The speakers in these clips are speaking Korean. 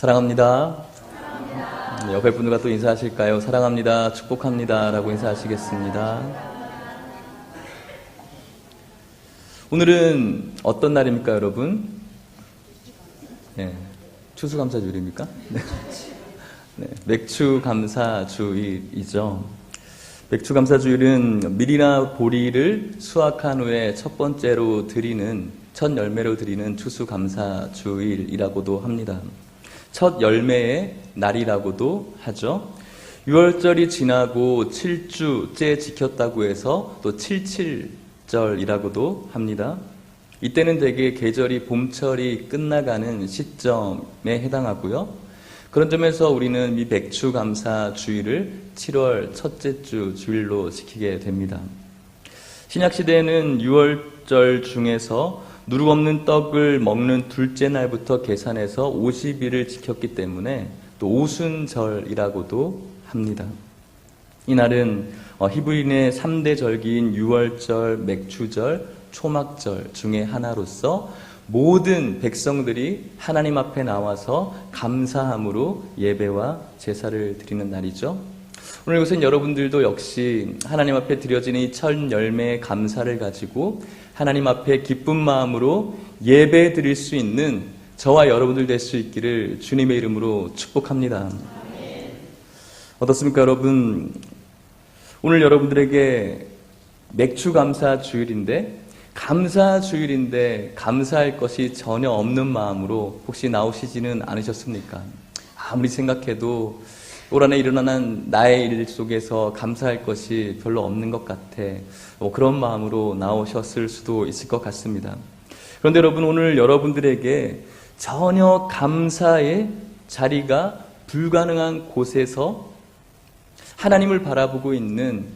사랑합니다. 네, 옆에 분들과 또 인사하실까요? 사랑합니다. 축복합니다. 라고 인사하시겠습니다. 오늘은 어떤 날입니까, 여러분? 네, 추수감사주일입니까? 네. 네, 맥추감사주일이죠. 맥추감사주일은 밀이나 보리를 수확한 후에 첫 번째로 드리는, 첫 열매로 드리는 추수감사주일이라고도 합니다. 첫 열매의 날이라고도 하죠. 6월절이 지나고 7주째 지켰다고 해서 또 77절이라고도 합니다. 이때는 대개 계절이 봄철이 끝나가는 시점에 해당하고요. 그런 점에서 우리는 이 맥추감사주일을 7월 첫째 주 주일로 지키게 됩니다. 신약시대에는 6월절 중에서 누룩 없는 떡을 먹는 둘째 날부터 계산해서 50일을 지켰기 때문에 또 오순절이라고도 합니다. 이날은 히브리인의 3대 절기인 6월절, 맥추절, 초막절 중에 하나로서 모든 백성들이 하나님 앞에 나와서 감사함으로 예배와 제사를 드리는 날이죠. 오늘 이곳은 여러분들도 역시 하나님 앞에 드려지는 이 첫 열매의 감사를 가지고 하나님 앞에 기쁜 마음으로 예배 드릴 수 있는 저와 여러분들 될 수 있기를 주님의 이름으로 축복합니다. 어떻습니까, 여러분? 오늘 여러분들에게 맥추감사주일인데 감사주일인데 감사할 것이 전혀 없는 마음으로 혹시 나오시지는 않으셨습니까? 아무리 생각해도 올 한해 일어나는 나의 일 속에서 감사할 것이 별로 없는 것 같아. 그런 마음으로 나오셨을 수도 있을 것 같습니다. 그런데 여러분, 오늘 여러분들에게 전혀 감사의 자리가 불가능한 곳에서 하나님을 바라보고 있는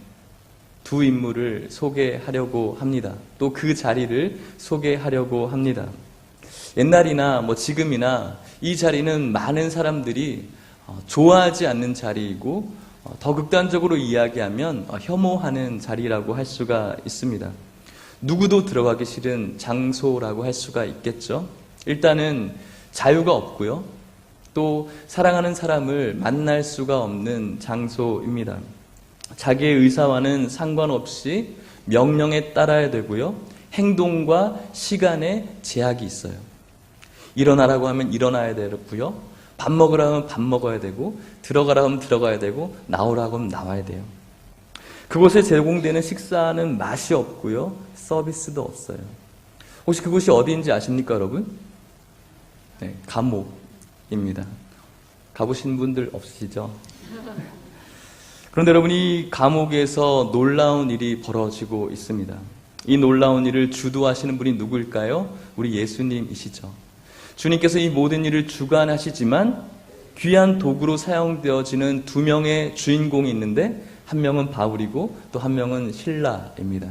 두 인물을 소개하려고 합니다. 또 그 자리를 소개하려고 합니다. 옛날이나 지금이나 이 자리는 많은 사람들이 좋아하지 않는 자리이고 더 극단적으로 이야기하면 혐오하는 자리라고 할 수가 있습니다. 누구도 들어가기 싫은 장소라고 할 수가 있겠죠. 일단은 자유가 없고요. 또 사랑하는 사람을 만날 수가 없는 장소입니다. 자기의 의사와는 상관없이 명령에 따라야 되고요. 행동과 시간에 제약이 있어요. 일어나라고 하면 일어나야 되고요. 밥 먹으라 하면 밥 먹어야 되고, 들어가라 하면 들어가야 되고, 나오라고 하면 나와야 돼요. 그곳에 제공되는 식사는 맛이 없고요. 서비스도 없어요. 혹시 그곳이 어디인지 아십니까, 여러분? 네, 감옥입니다. 가보신 분들 없으시죠? 그런데 여러분, 이 감옥에서 놀라운 일이 벌어지고 있습니다. 이 놀라운 일을 주도하시는 분이 누구일까요? 우리 예수님이시죠. 주님께서 이 모든 일을 주관하시지만 귀한 도구로 사용되어지는 두 명의 주인공이 있는데 한 명은 바울이고 또 한 명은 실라입니다.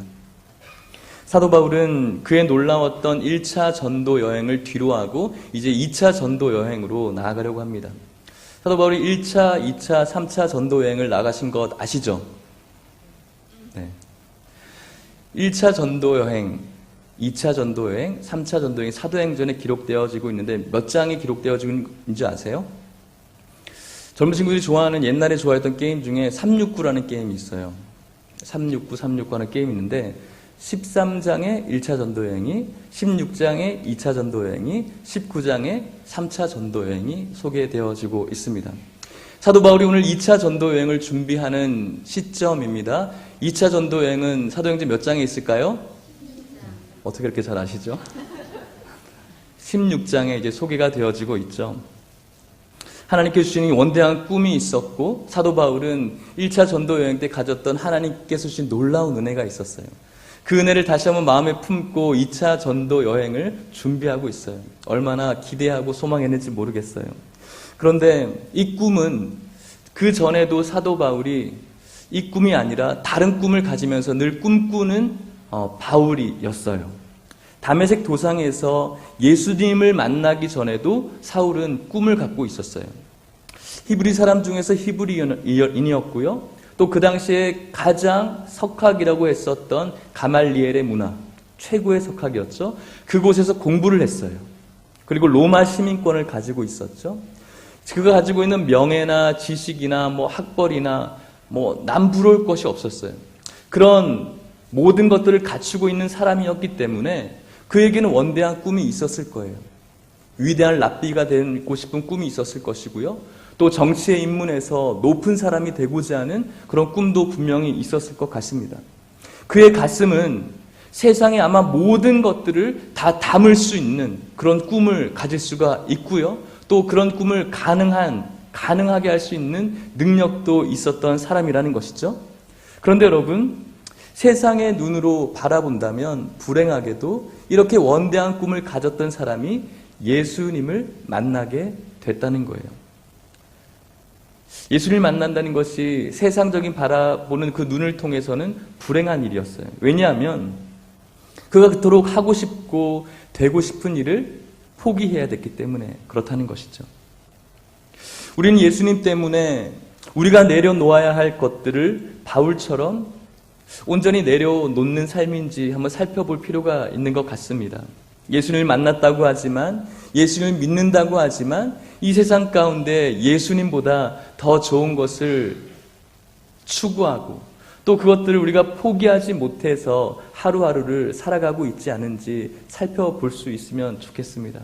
사도 바울은 그의 놀라웠던 1차 전도 여행을 뒤로하고 이제 2차 전도 여행으로 나아가려고 합니다. 사도 바울이 1차, 2차, 3차 전도 여행을 나가신 것 아시죠? 네. 1차 전도 여행, 2차 전도여행, 3차 전도여행, 사도행전에 기록되어지고 있는데 몇 장이 기록되어지고 있는지 아세요? 젊은 친구들이 좋아하는, 옛날에 좋아했던 게임 중에 369라는 게임이 있어요. 369 하는 게임이 있는데 13장의 1차 전도여행이, 16장의 2차 전도여행이, 19장의 3차 전도여행이 소개되어지고 있습니다. 사도 바울이 오늘 2차 전도여행을 준비하는 시점입니다. 2차 전도여행은 사도행전 몇 장에 있을까요? 어떻게 이렇게 잘 아시죠? 16장에 이제 소개가 되어지고 있죠. 하나님께서 주신 원대한 꿈이 있었고, 사도 바울은 1차 전도 여행 때 가졌던 하나님께서 주신 놀라운 은혜가 있었어요. 그 은혜를 다시 한번 마음에 품고 2차 전도 여행을 준비하고 있어요. 얼마나 기대하고 소망했는지 모르겠어요. 그런데 이 꿈은 그 전에도 사도 바울이 이 꿈이 아니라 다른 꿈을 가지면서 늘 꿈꾸는 바울이었어요. 다메섹 도상에서 예수님을 만나기 전에도 사울은 꿈을 갖고 있었어요. 히브리 사람 중에서 히브리인이었고요. 또 그 당시에 가장 석학이라고 했었던 가말리엘의 문화, 최고의 석학이었죠. 그곳에서 공부를 했어요. 그리고 로마 시민권을 가지고 있었죠. 그가 가지고 있는 명예나 지식이나 학벌이나 남 부러울 것이 없었어요. 그런 모든 것들을 갖추고 있는 사람이었기 때문에 그에게는 원대한 꿈이 있었을 거예요. 위대한 랍비가 되고 싶은 꿈이 있었을 것이고요. 또 정치에 입문해서 높은 사람이 되고자 하는 그런 꿈도 분명히 있었을 것 같습니다. 그의 가슴은 세상에 아마 모든 것들을 다 담을 수 있는 그런 꿈을 가질 수가 있고요. 또 그런 꿈을 가능하게 할 수 있는 능력도 있었던 사람이라는 것이죠. 그런데 여러분, 세상의 눈으로 바라본다면 불행하게도 이렇게 원대한 꿈을 가졌던 사람이 예수님을 만나게 됐다는 거예요. 예수님을 만난다는 것이 세상적인 바라보는 그 눈을 통해서는 불행한 일이었어요. 왜냐하면 그가 그토록 하고 싶고 되고 싶은 일을 포기해야 됐기 때문에 그렇다는 것이죠. 우리는 예수님 때문에 우리가 내려놓아야 할 것들을 바울처럼 온전히 내려놓는 삶인지 한번 살펴볼 필요가 있는 것 같습니다. 예수님을 만났다고 하지만, 예수님을 믿는다고 하지만 이 세상 가운데 예수님보다 더 좋은 것을 추구하고 또 그것들을 우리가 포기하지 못해서 하루하루를 살아가고 있지 않은지 살펴볼 수 있으면 좋겠습니다.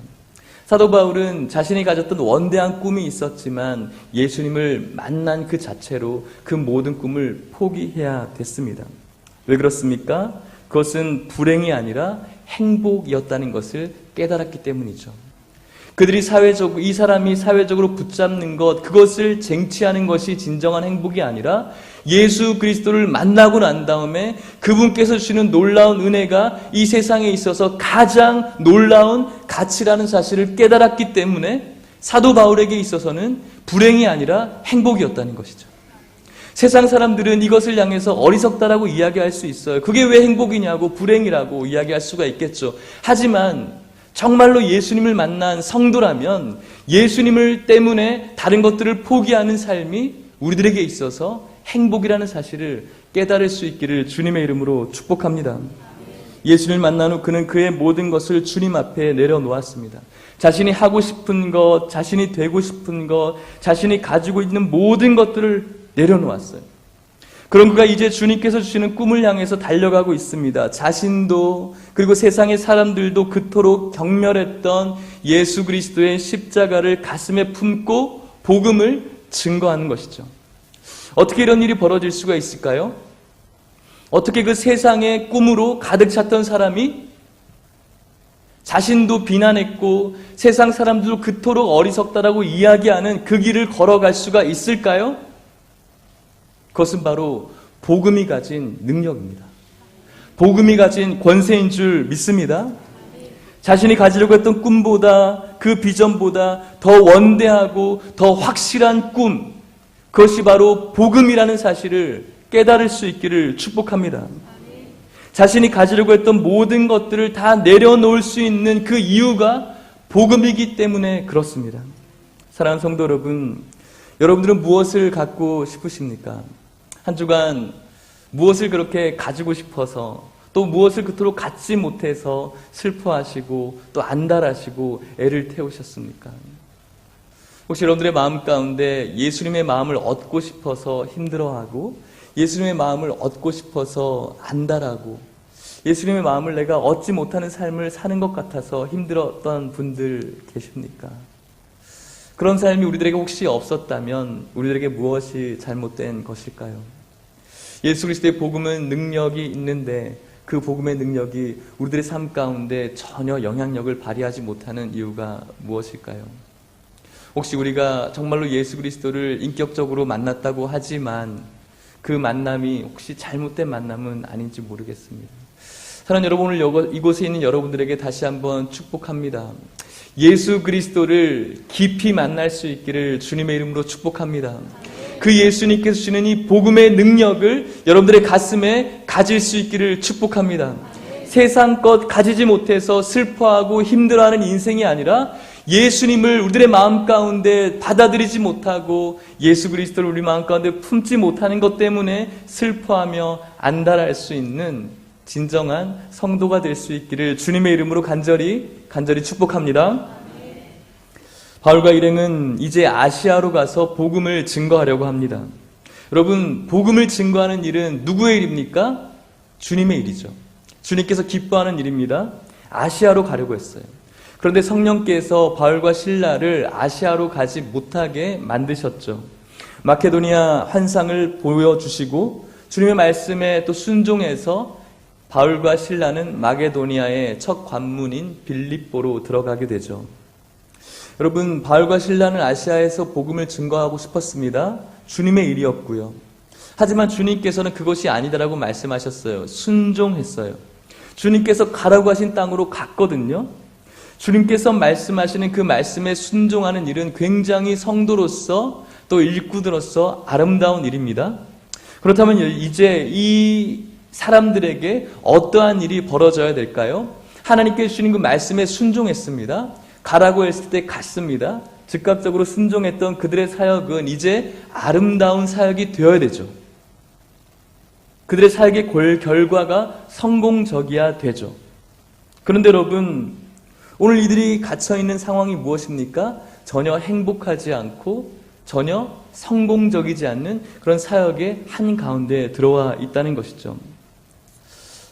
사도 바울은 자신이 가졌던 원대한 꿈이 있었지만 예수님을 만난 그 자체로 그 모든 꿈을 포기해야 됐습니다. 왜 그렇습니까? 그것은 불행이 아니라 행복이었다는 것을 깨달았기 때문이죠. 이 사람이 사회적으로 붙잡는 것, 그것을 쟁취하는 것이 진정한 행복이 아니라 예수 그리스도를 만나고 난 다음에 그분께서 주시는 놀라운 은혜가 이 세상에 있어서 가장 놀라운 가치라는 사실을 깨달았기 때문에 사도 바울에게 있어서는 불행이 아니라 행복이었다는 것이죠. 세상 사람들은 이것을 향해서 어리석다라고 이야기할 수 있어요. 그게 왜 행복이냐고, 불행이라고 이야기할 수가 있겠죠. 하지만 정말로 예수님을 만난 성도라면 예수님을 때문에 다른 것들을 포기하는 삶이 우리들에게 있어서 행복이라는 사실을 깨달을 수 있기를 주님의 이름으로 축복합니다. 예수님을 만난 후 그는 그의 모든 것을 주님 앞에 내려놓았습니다. 자신이 하고 싶은 것, 자신이 되고 싶은 것, 자신이 가지고 있는 모든 것들을 내려놓았어요. 그런 그가 이제 주님께서 주시는 꿈을 향해서 달려가고 있습니다. 자신도 그리고 세상의 사람들도 그토록 경멸했던 예수 그리스도의 십자가를 가슴에 품고 복음을 증거하는 것이죠. 어떻게 이런 일이 벌어질 수가 있을까요? 어떻게 그 세상의 꿈으로 가득 찼던 사람이 자신도 비난했고 세상 사람들도 그토록 어리석다라고 이야기하는 그 길을 걸어갈 수가 있을까요? 그것은 바로 복음이 가진 능력입니다. 복음이 가진 권세인 줄 믿습니다. 자신이 가지려고 했던 꿈보다, 그 비전보다 더 원대하고 더 확실한 꿈, 그것이 바로 복음이라는 사실을 깨달을 수 있기를 축복합니다. 자신이 가지려고 했던 모든 것들을 다 내려놓을 수 있는 그 이유가 복음이기 때문에 그렇습니다. 사랑하는 성도 여러분, 여러분들은 무엇을 갖고 싶으십니까? 한 주간 무엇을 그렇게 가지고 싶어서 또 무엇을 그토록 갖지 못해서 슬퍼하시고 또 안달하시고 애를 태우셨습니까? 혹시 여러분들의 마음 가운데 예수님의 마음을 얻고 싶어서 힘들어하고 예수님의 마음을 얻고 싶어서 안달하고 예수님의 마음을 내가 얻지 못하는 삶을 사는 것 같아서 힘들었던 분들 계십니까? 그런 삶이 우리들에게 혹시 없었다면 우리들에게 무엇이 잘못된 것일까요? 예수 그리스도의 복음은 능력이 있는데 그 복음의 능력이 우리들의 삶 가운데 전혀 영향력을 발휘하지 못하는 이유가 무엇일까요? 혹시 우리가 정말로 예수 그리스도를 인격적으로 만났다고 하지만 그 만남이 혹시 잘못된 만남은 아닌지 모르겠습니다. 사랑하는 여러분, 오늘 이곳에 있는 여러분들에게 다시 한번 축복합니다. 예수 그리스도를 깊이 만날 수 있기를 주님의 이름으로 축복합니다. 그 예수님께서 주시는 이 복음의 능력을 여러분들의 가슴에 가질 수 있기를 축복합니다. 세상 것 가지지 못해서 슬퍼하고 힘들어하는 인생이 아니라 예수님을 우리들의 마음 가운데 받아들이지 못하고 예수 그리스도를 우리 마음 가운데 품지 못하는 것 때문에 슬퍼하며 안달할 수 있는 진정한 성도가 될 수 있기를 주님의 이름으로 간절히 축복합니다. 바울과 일행은 이제 아시아로 가서 복음을 증거하려고 합니다. 여러분, 복음을 증거하는 일은 누구의 일입니까? 주님의 일이죠. 주님께서 기뻐하는 일입니다. 아시아로 가려고 했어요. 그런데 성령께서 바울과 실라를 아시아로 가지 못하게 만드셨죠. 마케도니아 환상을 보여주시고 주님의 말씀에 또 순종해서 바울과 실라는 마게도니아의 첫 관문인 빌립보로 들어가게 되죠. 여러분, 바울과 실라는 아시아에서 복음을 증거하고 싶었습니다. 주님의 일이었고요. 하지만 주님께서는 그것이 아니다라고 말씀하셨어요. 순종했어요. 주님께서 가라고 하신 땅으로 갔거든요. 주님께서 말씀하시는 그 말씀에 순종하는 일은 굉장히 성도로서 또 일꾼으로서 아름다운 일입니다. 그렇다면 이제 이 사람들에게 어떠한 일이 벌어져야 될까요? 하나님께 주신 그 말씀에 순종했습니다. 가라고 했을 때 갔습니다. 즉각적으로 순종했던 그들의 사역은 이제 아름다운 사역이 되어야 되죠. 그들의 사역의 결과가 성공적이어야 되죠. 그런데 여러분, 오늘 이들이 갇혀있는 상황이 무엇입니까? 전혀 행복하지 않고 전혀 성공적이지 않는 그런 사역의 한가운데 들어와 있다는 것이죠.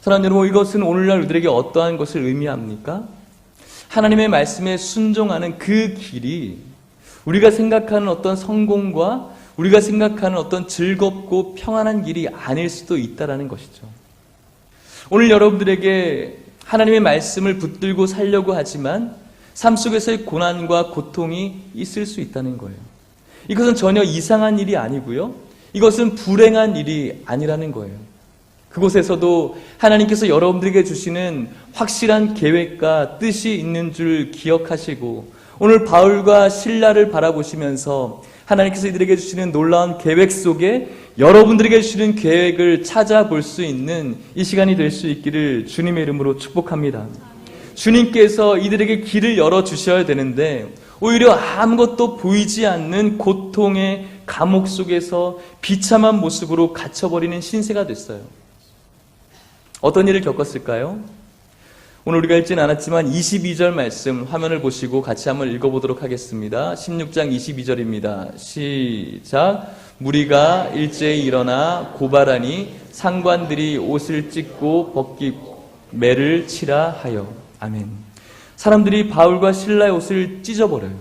사랑하는 여러분, 이것은 오늘날 우리들에게 어떠한 것을 의미합니까? 하나님의 말씀에 순종하는 그 길이 우리가 생각하는 어떤 성공과 우리가 생각하는 어떤 즐겁고 평안한 길이 아닐 수도 있다는 것이죠. 오늘 여러분들에게 하나님의 말씀을 붙들고 살려고 하지만 삶 속에서의 고난과 고통이 있을 수 있다는 거예요. 이것은 전혀 이상한 일이 아니고요. 이것은 불행한 일이 아니라는 거예요. 그곳에서도 하나님께서 여러분들에게 주시는 확실한 계획과 뜻이 있는 줄 기억하시고 오늘 바울과 실라를 바라보시면서 하나님께서 이들에게 주시는 놀라운 계획 속에 여러분들에게 주시는 계획을 찾아볼 수 있는 이 시간이 될 수 있기를 주님의 이름으로 축복합니다. 주님께서 이들에게 길을 열어주셔야 되는데 오히려 아무것도 보이지 않는 고통의 감옥 속에서 비참한 모습으로 갇혀버리는 신세가 됐어요. 어떤 일을 겪었을까요? 오늘 우리가 읽진 않았지만 22절 말씀 화면을 보시고 같이 한번 읽어보도록 하겠습니다. 16장 22절입니다. 시작. 무리가 일제히 일어나 고발하니 상관들이 옷을 찢고 벗기고 매를 치라 하여. 아멘. 사람들이 바울과 실라의 옷을 찢어버려요.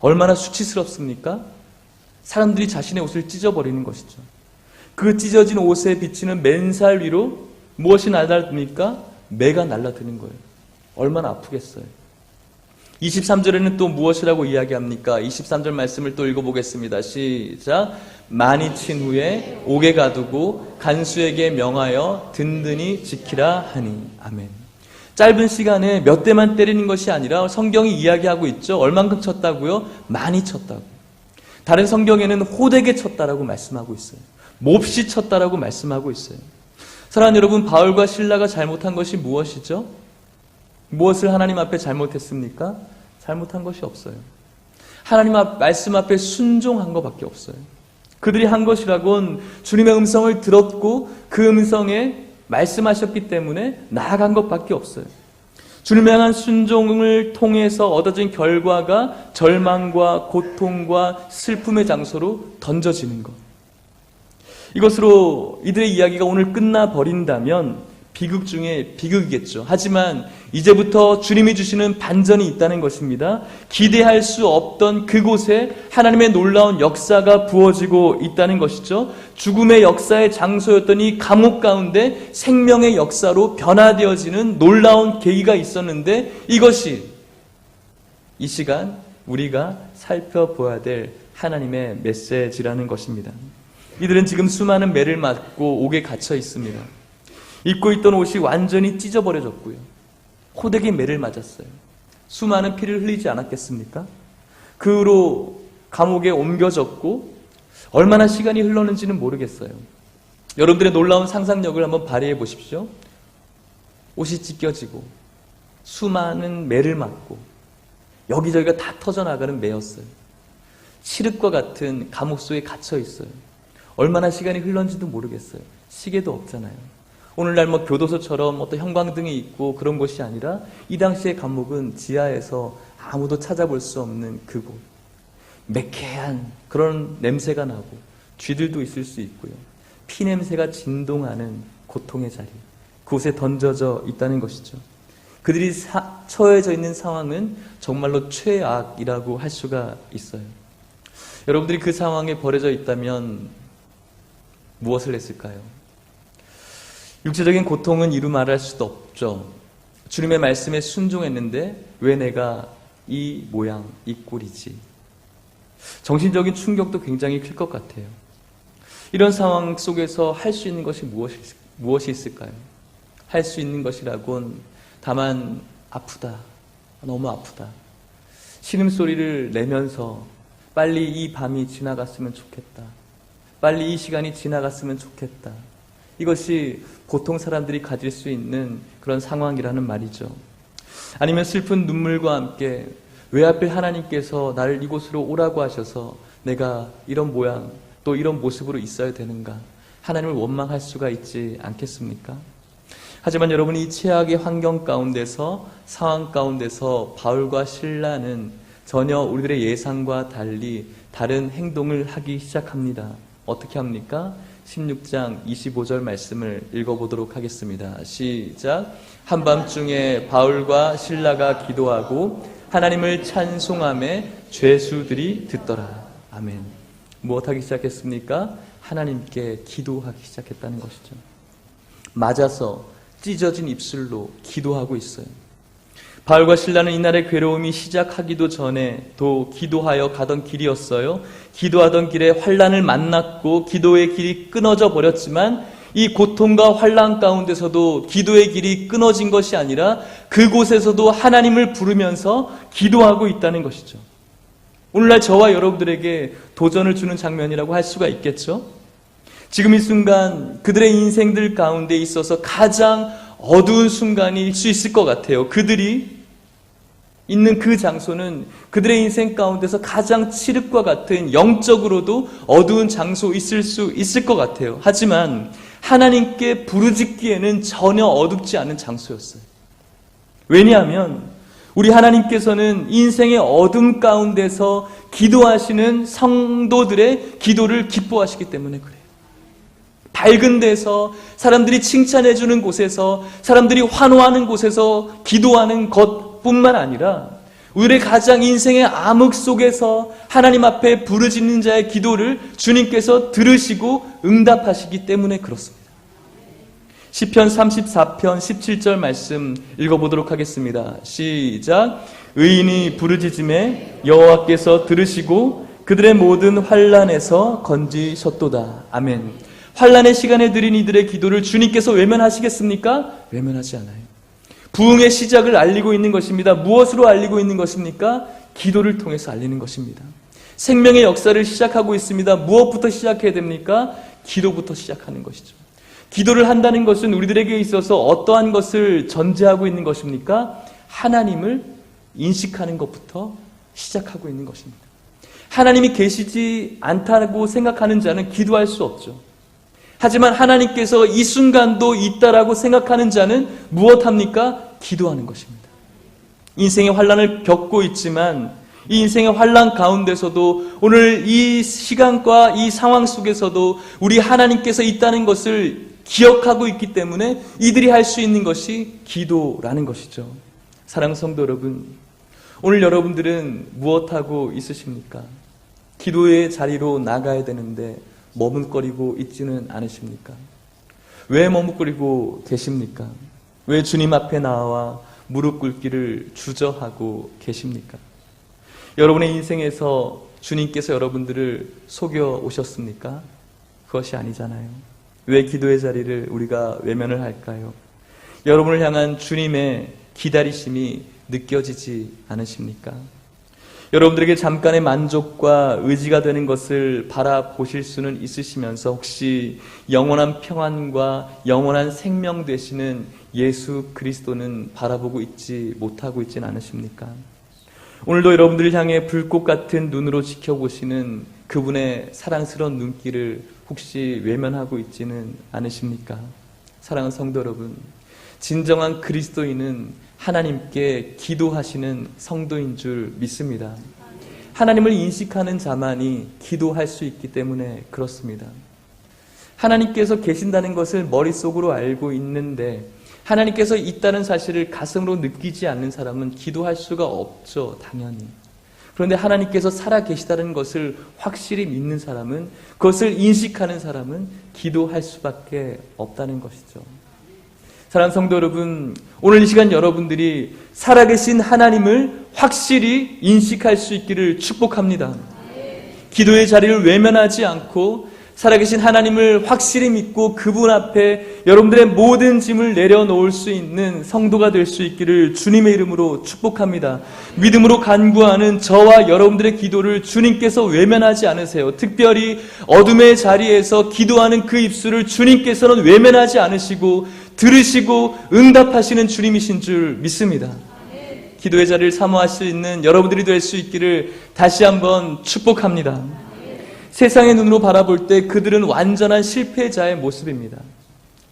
얼마나 수치스럽습니까? 사람들이 자신의 옷을 찢어버리는 것이죠. 그 찢어진 옷에 비치는 맨살 위로 무엇이 날아듭니까? 매가 날아드는 거예요. 얼마나 아프겠어요. 23절에는 또 무엇이라고 이야기합니까? 23절 말씀을 또 읽어보겠습니다. 시작. 많이 친 후에 옥에 가두고 간수에게 명하여 든든히 지키라 하니. 아멘. 짧은 시간에 몇 대만 때리는 것이 아니라 성경이 이야기하고 있죠. 얼만큼 쳤다고요? 많이 쳤다고. 다른 성경에는 호되게 쳤다라고 말씀하고 있어요. 몹시 쳤다라고 말씀하고 있어요. 사랑하는 여러분, 바울과 실라가 잘못한 것이 무엇이죠? 무엇을 하나님 앞에 잘못했습니까? 잘못한 것이 없어요. 하나님 말씀 앞에 순종한 것밖에 없어요. 그들이 한 것이라곤 주님의 음성을 들었고 그 음성에 말씀하셨기 때문에 나아간 것밖에 없어요. 주님에 향한 순종을 통해서 얻어진 결과가 절망과 고통과 슬픔의 장소로 던져지는 것. 이것으로 이들의 이야기가 오늘 끝나버린다면 비극 중에 비극이겠죠. 하지만 이제부터 주님이 주시는 반전이 있다는 것입니다. 기대할 수 없던 그곳에 하나님의 놀라운 역사가 부어지고 있다는 것이죠. 죽음의 역사의 장소였던 이 감옥 가운데 생명의 역사로 변화되어지는 놀라운 계기가 있었는데 이것이 이 시간 우리가 살펴보아야 될 하나님의 메시지라는 것입니다. 이들은 지금 수많은 매를 맞고 옥에 갇혀 있습니다. 입고 있던 옷이 완전히 찢어버려졌고요. 호되게 매를 맞았어요. 수많은 피를 흘리지 않았겠습니까? 그 후로 감옥에 옮겨졌고 얼마나 시간이 흘렀는지는 모르겠어요. 여러분들의 놀라운 상상력을 한번 발휘해 보십시오. 옷이 찢겨지고 수많은 매를 맞고 여기저기가 다 터져나가는 매였어요. 칠흑과 같은 감옥 속에 갇혀 있어요. 얼마나 시간이 흘렀는지도 모르겠어요. 시계도 없잖아요. 오늘날 뭐 교도소처럼 어떤 형광등이 있고 그런 곳이 아니라 이 당시의 감옥은 지하에서 아무도 찾아볼 수 없는 그곳. 매캐한 그런 냄새가 나고 쥐들도 있을 수 있고요. 피 냄새가 진동하는 고통의 자리. 그곳에 던져져 있다는 것이죠. 그들이 처해져 있는 상황은 정말로 최악이라고 할 수가 있어요. 여러분들이 그 상황에 버려져 있다면 무엇을 했을까요? 육체적인 고통은 이루 말할 수도 없죠. 주님의 말씀에 순종했는데 왜 내가 이 모양, 이 꼴이지? 정신적인 충격도 굉장히 클 것 같아요. 이런 상황 속에서 할 수 있는 것이 무엇이 있을까요? 할 수 있는 것이라곤 다만 아프다, 너무 아프다. 신음소리를 내면서 빨리 이 밤이 지나갔으면 좋겠다. 빨리 이 시간이 지나갔으면 좋겠다. 이것이 보통 사람들이 가질 수 있는 그런 상황이라는 말이죠. 아니면 슬픈 눈물과 함께 왜 하필 하나님께서 나를 이곳으로 오라고 하셔서 내가 이런 모양 또 이런 모습으로 있어야 되는가? 하나님을 원망할 수가 있지 않겠습니까? 하지만 여러분이 이 최악의 환경 가운데서 상황 가운데서 바울과 실라는 전혀 우리들의 예상과 달리 다른 행동을 하기 시작합니다. 어떻게 합니까? 16장 25절 말씀을 읽어보도록 하겠습니다. 시작. 한밤중에 바울과 실라가 기도하고 하나님을 찬송하며 죄수들이 듣더라. 아멘. 무엇하기 시작했습니까? 하나님께 기도하기 시작했다는 것이죠. 맞아서 찢어진 입술로 기도하고 있어요. 바울과 실라는 이날의 괴로움이 시작하기도 전에 또 기도하여 가던 길이었어요. 기도하던 길에 환난을 만났고 기도의 길이 끊어져 버렸지만 이 고통과 환난 가운데서도 기도의 길이 끊어진 것이 아니라 그곳에서도 하나님을 부르면서 기도하고 있다는 것이죠. 오늘날 저와 여러분들에게 도전을 주는 장면이라고 할 수가 있겠죠. 지금 이 순간 그들의 인생들 가운데 있어서 가장 어두운 순간일 수 있을 것 같아요. 그들이 있는 그 장소는 그들의 인생 가운데서 가장 칠흑과 같은 영적으로도 어두운 장소 있을 수 있을 것 같아요. 하지만 하나님께 부르짖기에는 전혀 어둡지 않은 장소였어요. 왜냐하면 우리 하나님께서는 인생의 어둠 가운데서 기도하시는 성도들의 기도를 기뻐하시기 때문에 그래요. 밝은 데서 사람들이 칭찬해 주는 곳에서 사람들이 환호하는 곳에서 기도하는 것뿐만 아니라 우리의 가장 인생의 암흑 속에서 하나님 앞에 부르짖는 자의 기도를 주님께서 들으시고 응답하시기 때문에 그렇습니다. 시편 34편 17절 말씀 읽어보도록 하겠습니다. 시작. 의인이 부르짖음에 여호와께서 들으시고 그들의 모든 환난에서 건지셨도다. 아멘. 환난의 시간에 드린 이들의 기도를 주님께서 외면하시겠습니까? 외면하지 않아요. 부흥의 시작을 알리고 있는 것입니다. 무엇으로 알리고 있는 것입니까? 기도를 통해서 알리는 것입니다. 생명의 역사를 시작하고 있습니다. 무엇부터 시작해야 됩니까? 기도부터 시작하는 것이죠. 기도를 한다는 것은 우리들에게 있어서 어떠한 것을 전제하고 있는 것입니까? 하나님을 인식하는 것부터 시작하고 있는 것입니다. 하나님이 계시지 않다고 생각하는 자는 기도할 수 없죠. 하지만 하나님께서 이 순간도 있다라고 생각하는 자는 무엇합니까? 기도하는 것입니다. 인생의 환난을 겪고 있지만 이 인생의 환난 가운데서도 오늘 이 시간과 이 상황 속에서도 우리 하나님께서 있다는 것을 기억하고 있기 때문에 이들이 할 수 있는 것이 기도라는 것이죠. 사랑하는 성도 여러분, 오늘 여러분들은 무엇하고 있으십니까? 기도의 자리로 나가야 되는데 머뭇거리고 있지는 않으십니까? 왜 머뭇거리고 계십니까? 왜 주님 앞에 나와 무릎 꿇기를 주저하고 계십니까? 여러분의 인생에서 주님께서 여러분들을 속여 오셨습니까? 그것이 아니잖아요. 왜 기도의 자리를 우리가 외면을 할까요? 여러분을 향한 주님의 기다리심이 느껴지지 않으십니까? 여러분들에게 잠깐의 만족과 의지가 되는 것을 바라보실 수는 있으시면서 혹시 영원한 평안과 영원한 생명 되시는 예수 그리스도는 바라보고 있지 못하고 있지는 않으십니까? 오늘도 여러분들을 향해 불꽃 같은 눈으로 지켜보시는 그분의 사랑스러운 눈길을 혹시 외면하고 있지는 않으십니까? 사랑하는 성도 여러분, 진정한 그리스도인은 하나님께 기도하시는 성도인 줄 믿습니다. 하나님을 인식하는 자만이 기도할 수 있기 때문에 그렇습니다. 하나님께서 계신다는 것을 머릿속으로 알고 있는데 하나님께서 있다는 사실을 가슴으로 느끼지 않는 사람은 기도할 수가 없죠, 당연히. 그런데 하나님께서 살아계시다는 것을 확실히 믿는 사람은, 그것을 인식하는 사람은 기도할 수밖에 없다는 것이죠. 사랑하는 성도 여러분, 오늘 이 시간 여러분들이 살아계신 하나님을 확실히 인식할 수 있기를 축복합니다. 기도의 자리를 외면하지 않고 살아계신 하나님을 확실히 믿고 그분 앞에 여러분들의 모든 짐을 내려놓을 수 있는 성도가 될 수 있기를 주님의 이름으로 축복합니다. 믿음으로 간구하는 저와 여러분들의 기도를 주님께서 외면하지 않으세요. 특별히 어둠의 자리에서 기도하는 그 입술을 주님께서는 외면하지 않으시고 들으시고 응답하시는 주님이신 줄 믿습니다. 기도의 자리를 사모할 수 있는 여러분들이 될 수 있기를 다시 한번 축복합니다. 세상의 눈으로 바라볼 때 그들은 완전한 실패자의 모습입니다.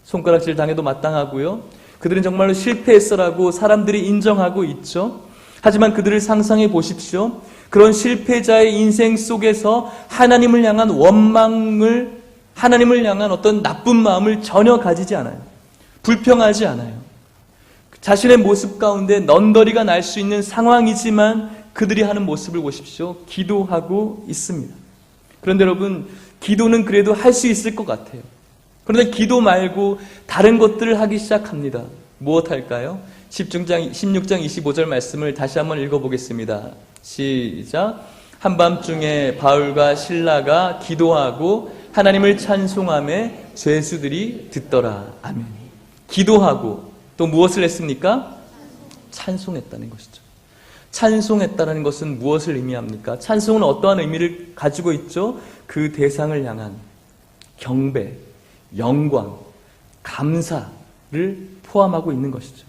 손가락질 당해도 마땅하고요. 그들은 정말로 실패했어라고 사람들이 인정하고 있죠. 하지만 그들을 상상해 보십시오. 그런 실패자의 인생 속에서 하나님을 향한 원망을, 하나님을 향한 어떤 나쁜 마음을 전혀 가지지 않아요. 불평하지 않아요. 자신의 모습 가운데 넌더리가 날 수 있는 상황이지만 그들이 하는 모습을 보십시오. 기도하고 있습니다. 그런데 여러분, 기도는 그래도 할 수 있을 것 같아요. 그런데 기도 말고 다른 것들을 하기 시작합니다. 무엇 할까요? 16장 25절 말씀을 다시 한번 읽어보겠습니다. 시작. 한밤중에 바울과 실라가 기도하고 하나님을 찬송하며 죄수들이 듣더라. 아멘. 기도하고 또 무엇을 했습니까? 찬송했다는 것이죠. 찬송했다는 것은 무엇을 의미합니까? 찬송은 어떠한 의미를 가지고 있죠? 그 대상을 향한 경배, 영광, 감사를 포함하고 있는 것이죠.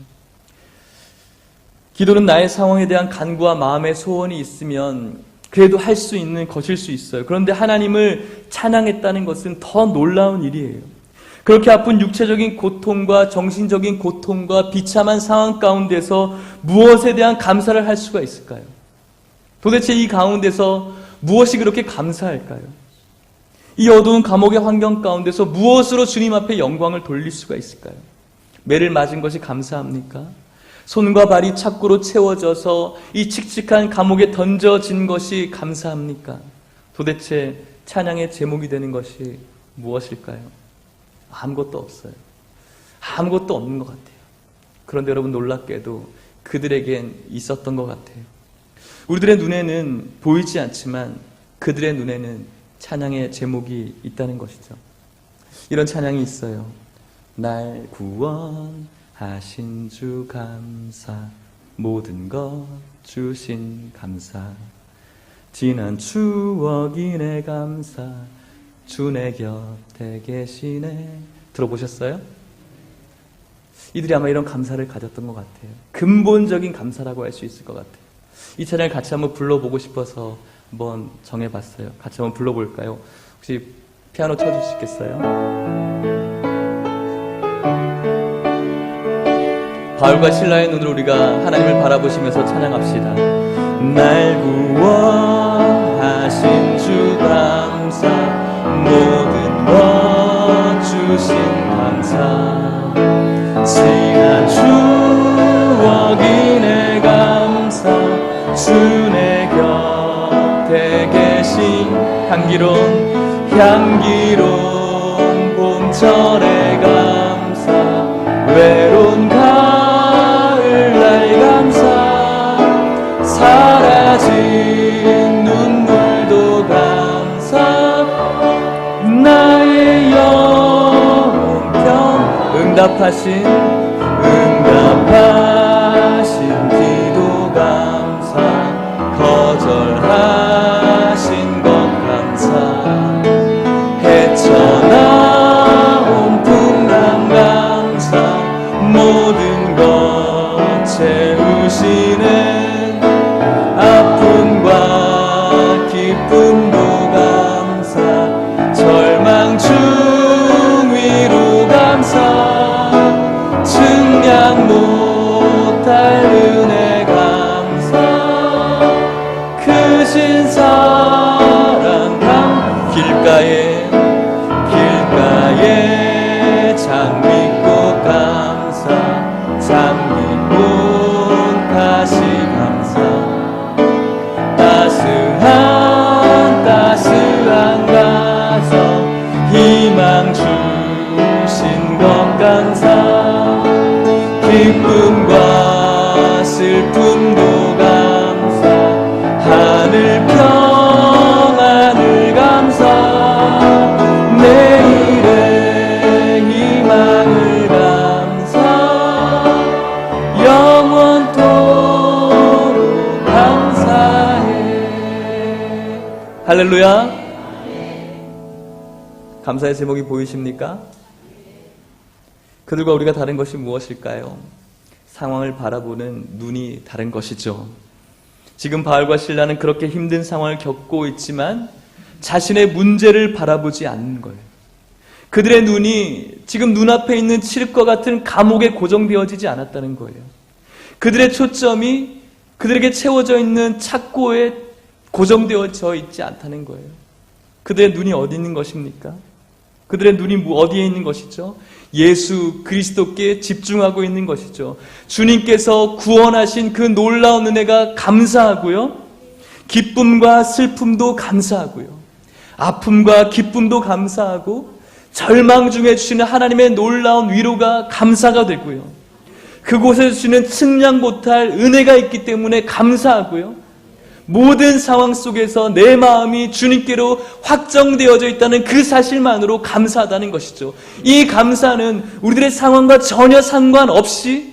기도는 나의 상황에 대한 간구와 마음의 소원이 있으면 그래도 할 수 있는 것일 수 있어요. 그런데 하나님을 찬양했다는 것은 더 놀라운 일이에요. 그렇게 아픈 육체적인 고통과 정신적인 고통과 비참한 상황 가운데서 무엇에 대한 감사를 할 수가 있을까요? 도대체 이 가운데서 무엇이 그렇게 감사할까요? 이 어두운 감옥의 환경 가운데서 무엇으로 주님 앞에 영광을 돌릴 수가 있을까요? 매를 맞은 것이 감사합니까? 손과 발이 착고로 채워져서 이 칙칙한 감옥에 던져진 것이 감사합니까? 도대체 찬양의 제목이 되는 것이 무엇일까요? 아무것도 없어요. 아무것도 없는 것 같아요. 그런데 여러분, 놀랍게도 그들에겐 있었던 것 같아요. 우리들의 눈에는 보이지 않지만 그들의 눈에는 찬양의 제목이 있다는 것이죠. 이런 찬양이 있어요. 날 구원하신 주 감사, 모든 것 주신 감사, 지난 추억이 내 감사, 주 내 곁에 계시네. 들어보셨어요? 이들이 아마 이런 감사를 가졌던 것 같아요. 근본적인 감사라고 할 수 있을 것 같아요. 이 찬양을 같이 한번 불러보고 싶어서 한번 정해봤어요. 같이 한번 불러볼까요? 혹시 피아노 쳐주시겠어요? 바울과 실라의 눈으로 우리가 하나님을 바라보시면서 찬양합시다. 날 구원하신 주 감사, 모든 것 주신 감사, 지난 추억이 내 감사, 주 내 곁에 계신 향기로운 봄철의 감사, 외로운 가을날 감사, 사라진 눈물도 감사, 나의 영평 응답하신 기도 감사, 거절하신 것 감사, 헤쳐나온 풍랑 감사, 모든 것 채우시는 아픔과 기쁨도 감사, 절망 중 위로 감사, 길가에 장미꽃 감사, 장미꽃 다시 감사. 따스한 가정 희망 주신 것 감사. 기쁨과 슬픔도 감사. 하늘 평안을 감사. 내일의 희망을 감사. 영원토록 감사해. 할렐루야. 감사의 제목이 보이십니까? 그들과 우리가 다른 것이 무엇일까요? 상황을 바라보는 눈이 다른 것이죠. 지금 바울과 실라는 그렇게 힘든 상황을 겪고 있지만 자신의 문제를 바라보지 않는 거예요. 그들의 눈이 지금 눈앞에 있는 칠흑과 같은 감옥에 고정되어지지 않았다는 거예요. 그들의 초점이 그들에게 채워져 있는 착고에 고정되어져 있지 않다는 거예요. 그들의 눈이 어디 있는 것입니까? 그들의 눈이 어디에 있는 것이죠? 예수 그리스도께 집중하고 있는 것이죠. 주님께서 구원하신 그 놀라운 은혜가 감사하고요. 기쁨과 슬픔도 감사하고요. 아픔과 기쁨도 감사하고 절망 중에 주시는 하나님의 놀라운 위로가 감사가 되고요. 그곳에 주시는 측량 못할 은혜가 있기 때문에 감사하고요. 모든 상황 속에서 내 마음이 주님께로 확정되어져 있다는 그 사실만으로 감사하다는 것이죠. 이 감사는 우리들의 상황과 전혀 상관없이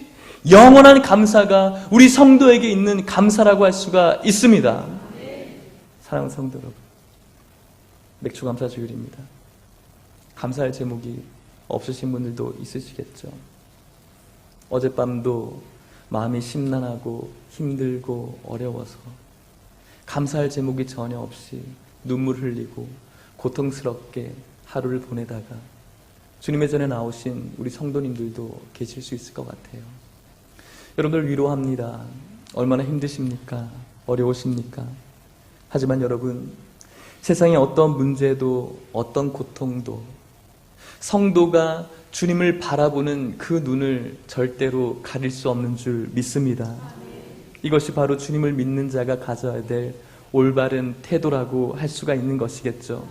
영원한 감사가 우리 성도에게 있는 감사라고 할 수가 있습니다. 사랑하는 성도 여러분, 맥주 감사 주일입니다. 감사할 제목이 없으신 분들도 있으시겠죠. 어젯밤도 마음이 심란하고 힘들고 어려워서 감사할 제목이 전혀 없이 눈물 흘리고 고통스럽게 하루를 보내다가 주님의 전에 나오신 우리 성도님들도 계실 수 있을 것 같아요. 여러분들 위로합니다. 얼마나 힘드십니까? 어려우십니까? 하지만 여러분, 세상의 어떤 문제도 어떤 고통도 성도가 주님을 바라보는 그 눈을 절대로 가릴 수 없는 줄 믿습니다. 이것이 바로 주님을 믿는 자가 가져야 될 올바른 태도라고 할 수가 있는 것이겠죠.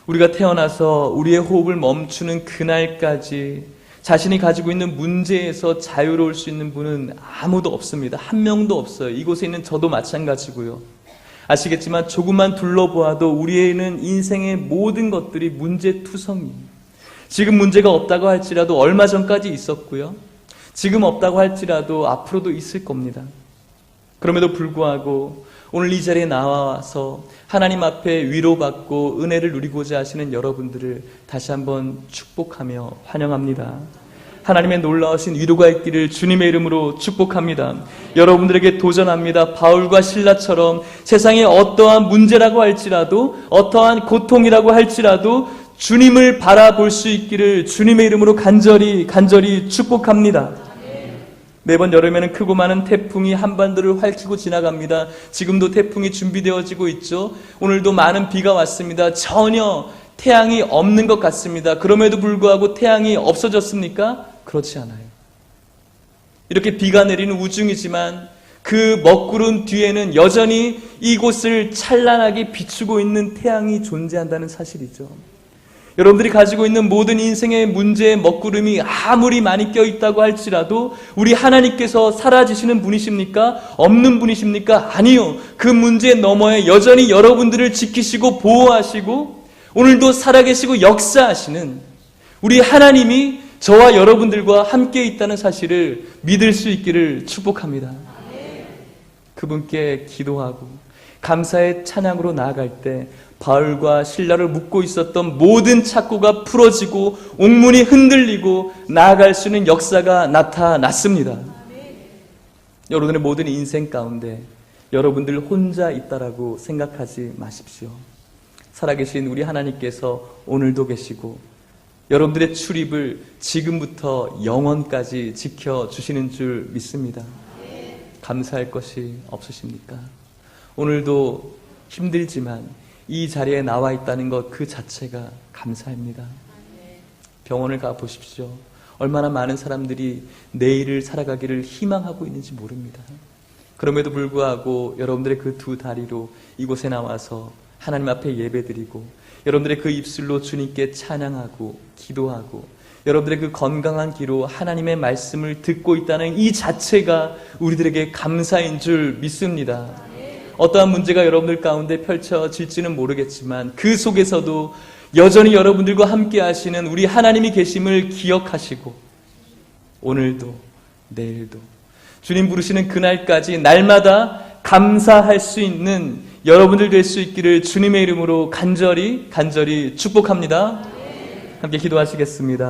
우리가 태어나서 우리의 호흡을 멈추는 그날까지 자신이 가지고 있는 문제에서 자유로울 수 있는 분은 아무도 없습니다. 한 명도 없어요. 이곳에 있는 저도 마찬가지고요. 아시겠지만 조금만 둘러보아도 우리에는 인생의 모든 것들이 문제투성이에요. 지금 문제가 없다고 할지라도 얼마 전까지 있었고요. 지금 없다고 할지라도 앞으로도 있을 겁니다. 그럼에도 불구하고 오늘 이 자리에 나와서 하나님 앞에 위로받고 은혜를 누리고자 하시는 여러분들을 다시 한번 축복하며 환영합니다. 하나님의 놀라우신 위로가 있기를 주님의 이름으로 축복합니다. 여러분들에게 도전합니다. 바울과 실라처럼 세상에 어떠한 문제라고 할지라도 어떠한 고통이라고 할지라도 주님을 바라볼 수 있기를 주님의 이름으로 간절히 축복합니다. 매번 여름에는 크고 많은 태풍이 한반도를 핥히고 지나갑니다. 지금도 태풍이 준비되어지고 있죠. 오늘도 많은 비가 왔습니다. 전혀 태양이 없는 것 같습니다. 그럼에도 불구하고 태양이 없어졌습니까? 그렇지 않아요. 이렇게 비가 내리는 우중이지만 그 먹구름 뒤에는 여전히 이곳을 찬란하게 비추고 있는 태양이 존재한다는 사실이죠. 여러분들이 가지고 있는 모든 인생의 문제의 먹구름이 아무리 많이 껴있다고 할지라도 우리 하나님께서 사라지시는 분이십니까? 없는 분이십니까? 아니요. 그 문제 너머에 여전히 여러분들을 지키시고 보호하시고 오늘도 살아계시고 역사하시는 우리 하나님이 저와 여러분들과 함께 있다는 사실을 믿을 수 있기를 축복합니다. 그분께 기도하고 감사의 찬양으로 나아갈 때 바울과 실라를 묶고 있었던 모든 착고가 풀어지고 옥문이 흔들리고 나아갈 수 있는 역사가 나타났습니다. 여러분의 모든 인생 가운데 여러분들 혼자 있다라고 생각하지 마십시오. 살아계신 우리 하나님께서 오늘도 계시고 여러분들의 출입을 지금부터 영원까지 지켜주시는 줄 믿습니다. 감사할 것이 없으십니까? 오늘도 힘들지만 이 자리에 나와 있다는 것 그 자체가 감사입니다. 병원을 가 보십시오. 얼마나 많은 사람들이 내일을 살아가기를 희망하고 있는지 모릅니다. 그럼에도 불구하고 여러분들의 그 두 다리로 이곳에 나와서 하나님 앞에 예배드리고 여러분들의 그 입술로 주님께 찬양하고 기도하고 여러분들의 그 건강한 귀로 하나님의 말씀을 듣고 있다는 이 자체가 우리들에게 감사인 줄 믿습니다. 어떠한 문제가 여러분들 가운데 펼쳐질지는 모르겠지만 그 속에서도 여전히 여러분들과 함께 하시는 우리 하나님이 계심을 기억하시고 오늘도 내일도 주님 부르시는 그날까지 날마다 감사할 수 있는 여러분들 될 수 있기를 주님의 이름으로 간절히 축복합니다. 함께 기도하시겠습니다.